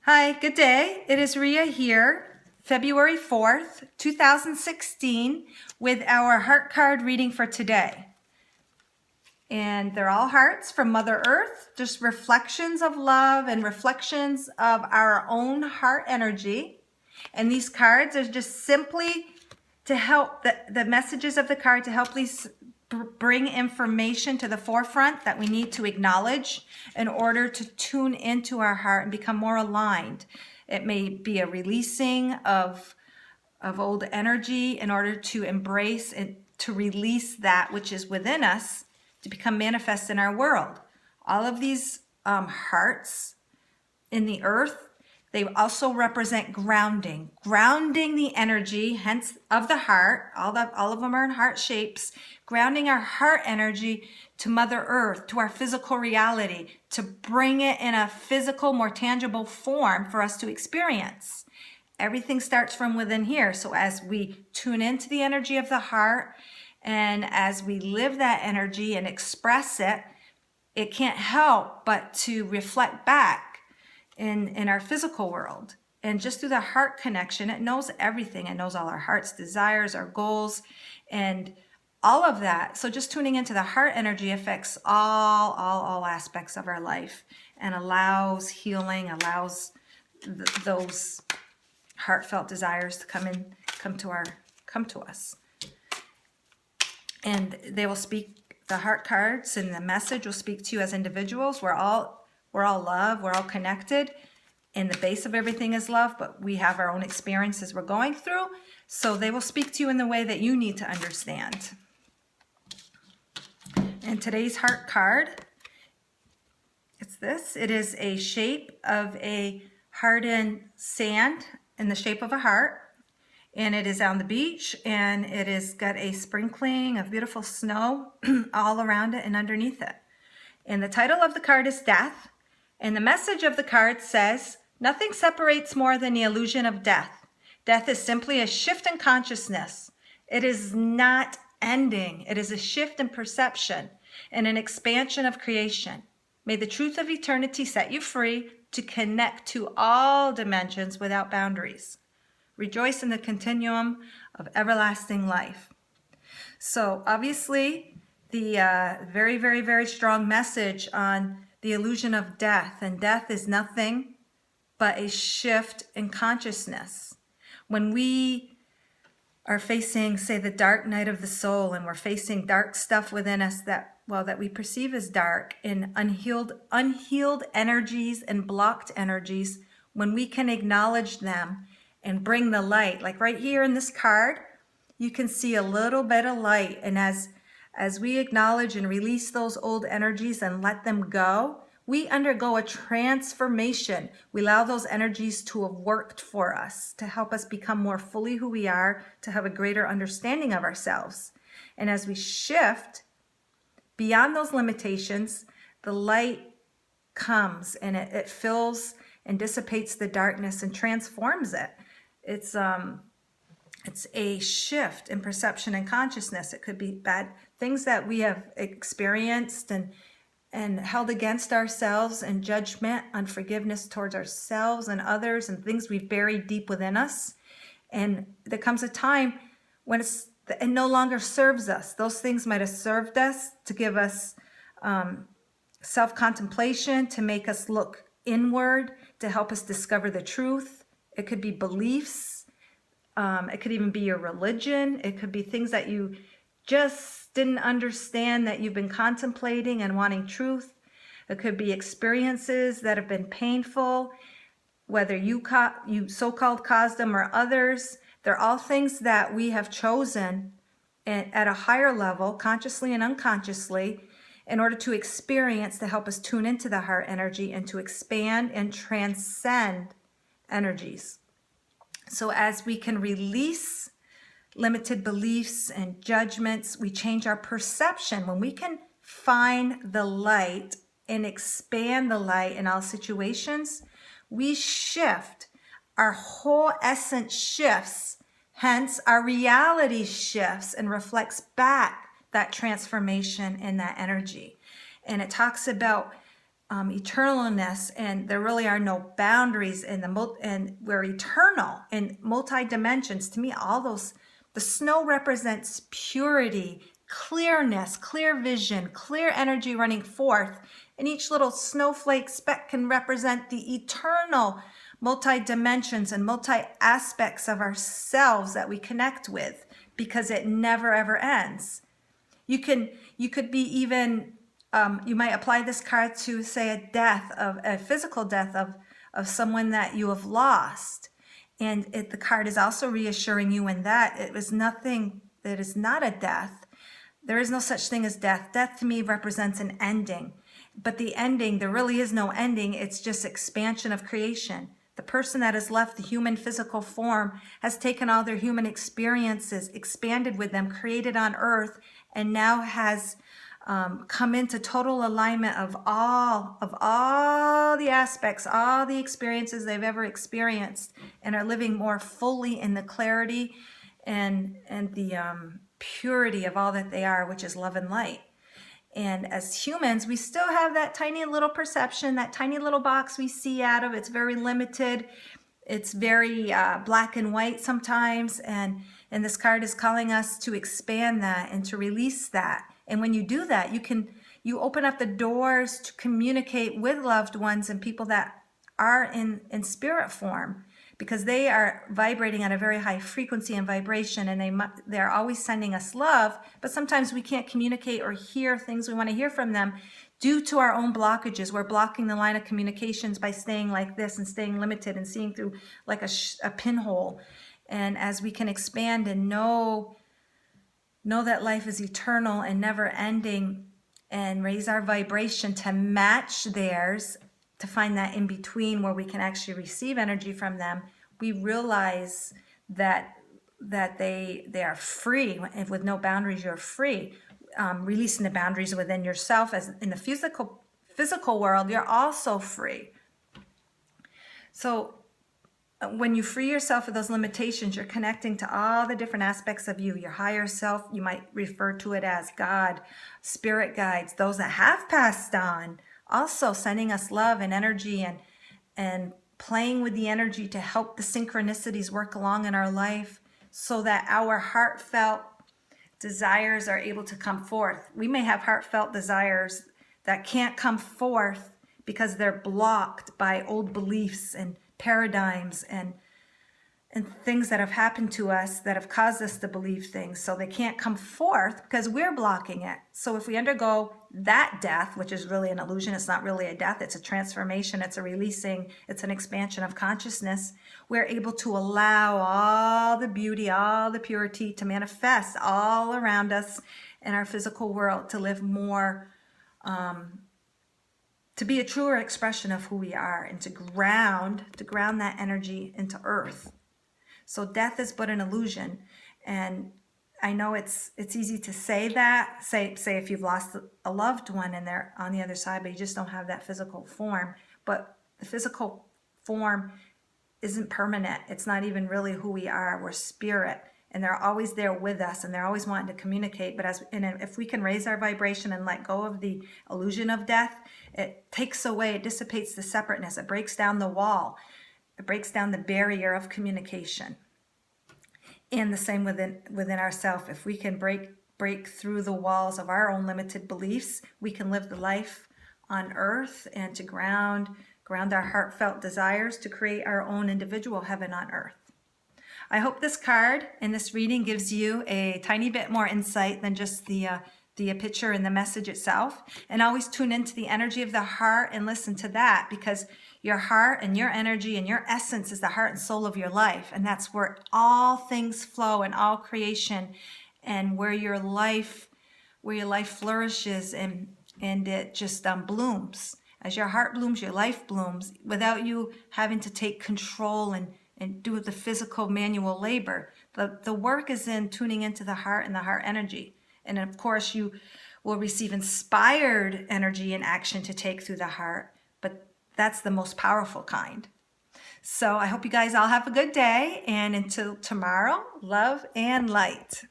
Hi, good day. It is Ria here, February 4th, 2016, with our heart card reading for today. And they're all hearts from Mother Earth, just reflections of love and reflections of our own heart energy. And these cards are just simply to help the messages of the card to help these bring information to the forefront that we need to acknowledge in order to tune into our heart and become more aligned. It may be a releasing of old energy in order to embrace and to release that which is within us to become manifest in our world. All of these hearts in the earth, they also represent grounding the energy, hence of the heart. All of them are in heart shapes, grounding our heart energy to Mother Earth, to our physical reality, to bring it in a physical, more tangible form for us to experience. Everything starts from within here. So as we tune into the energy of the heart and as we live that energy and express it, it can't help but to reflect back in our physical world. And just through the heart connection, it knows everything. It knows all our heart's desires, our goals, and all of that. So just tuning into the heart energy affects all aspects of our life and allows healing, allows those heartfelt desires to come to us. And they will speak, the heart cards and the message will speak to you as individuals. We're all love, we're all connected, and the base of everything is love, but we have our own experiences we're going through, so they will speak to you in the way that you need to understand. And today's heart card, it's this. It is a shape of a hardened sand in the shape of a heart, and it is on the beach, and it has got a sprinkling of beautiful snow all around it and underneath it. And the title of the card is Death. And the message of the card says, nothing separates more than the illusion of death. Death is simply a shift in consciousness. It is not ending. It is a shift in perception and an expansion of creation. May the truth of eternity set you free to connect to all dimensions without boundaries. Rejoice in the continuum of everlasting life. So obviously, the very, very, very strong message on the illusion of death. And death is nothing but a shift in consciousness. When we are facing, say, the dark night of the soul, and we're facing dark stuff within us that we perceive as dark, and unhealed energies and blocked energies, when we can acknowledge them and bring the light, like right here in this card, you can see a little bit of light. And as we acknowledge and release those old energies and let them go, we undergo a transformation. We allow those energies to have worked for us, to help us become more fully who we are, to have a greater understanding of ourselves. And as we shift beyond those limitations, the light comes and it fills and dissipates the darkness and transforms it. It's a shift in perception and consciousness. It could be bad things that we have experienced and held against ourselves, and judgment, unforgiveness towards ourselves and others, and things we've buried deep within us. And there comes a time when it no longer serves us. Those things might have served us to give us self-contemplation, to make us look inward, to help us discover the truth. It could be beliefs. It could even be your religion. It could be things that you just didn't understand that you've been contemplating and wanting truth. It could be experiences that have been painful, whether you so-called caused them or others. They're all things that we have chosen at a higher level, consciously and unconsciously, in order to experience, to help us tune into the heart energy and to expand and transcend energies. So as we can release limited beliefs and judgments, we change our perception. When we can find the light and expand the light in all situations, we shift. Our whole essence shifts. Hence, our reality shifts and reflects back that transformation and that energy. And it talks about eternalness, and there really are no boundaries in and we're eternal in multi dimensions. To me, all those, the snow represents purity, clearness, clear vision, clear energy running forth, and each little snowflake speck can represent the eternal multi dimensions and multi aspects of ourselves that we connect with, because it never ever ends. You could be even, you might apply this card to, say, a physical death of someone that you have lost. And the card is also reassuring you in that it was nothing, that is not a death. There is no such thing as death. Death to me represents an ending. But the ending, there really is no ending. It's just expansion of creation. The person that has left the human physical form has taken all their human experiences, expanded with them, created on earth, and now has come into total alignment of all the aspects, all the experiences they've ever experienced, and are living more fully in the clarity and the purity of all that they are, which is love and light. And as humans, we still have that tiny little perception, that tiny little box we see out of. It's very limited. It's very black and white sometimes. And this card is calling us to expand that and to release that. And when you do that, you open up the doors to communicate with loved ones and people that are in spirit form, because they are vibrating at a very high frequency and vibration, and they're always sending us love, but sometimes we can't communicate or hear things we want to hear from them due to our own blockages. We're blocking the line of communications by staying like this and staying limited and seeing through like a pinhole. And as we can expand and know that life is eternal and never ending, and raise our vibration to match theirs, to find that in between where we can actually receive energy from them, we realize that they are free. With no boundaries, you're free. Releasing the boundaries within yourself, as in the physical world, you're also free. So when you free yourself of those limitations, you're connecting to all the different aspects of you, your higher self. You might refer to it as God, spirit guides, those that have passed on, also sending us love and energy, and playing with the energy to help the synchronicities work along in our life, so that our heartfelt desires are able to come forth. We may have heartfelt desires that can't come forth because they're blocked by old beliefs and paradigms and things that have happened to us that have caused us to believe things. So they can't come forth because we're blocking it. So if we undergo that death, which is really an illusion, it's not really a death, it's a transformation, it's a releasing, it's an expansion of consciousness, we're able to allow all the beauty, all the purity to manifest all around us in our physical world, to live more, to be a truer expression of who we are, and to ground that energy into earth. So death is but an illusion. And I know it's easy to say that, say if you've lost a loved one and they're on the other side, but you just don't have that physical form. But the physical form isn't permanent. It's not even really who we are. We're spirit, and they're always there with us, and they're always wanting to communicate. But if we can raise our vibration and let go of the illusion of death, it takes away, it dissipates the separateness. It breaks down the wall. It breaks down the barrier of communication. And the same within ourselves. If we can break through the walls of our own limited beliefs, we can live the life on earth, and to ground our heartfelt desires to create our own individual heaven on earth. I hope this card and this reading gives you a tiny bit more insight than just the picture and the message itself. And always tune into the energy of the heart and listen to that, because your heart and your energy and your essence is the heart and soul of your life. And that's where all things flow and all creation, and where your life flourishes, and it just blooms. As your heart blooms, your life blooms, without you having to take control and do the physical manual labor. The work is in tuning into the heart and the heart energy. And of course, you will receive inspired energy and action to take through the heart, but that's the most powerful kind. So I hope you guys all have a good day, and until tomorrow, love and light.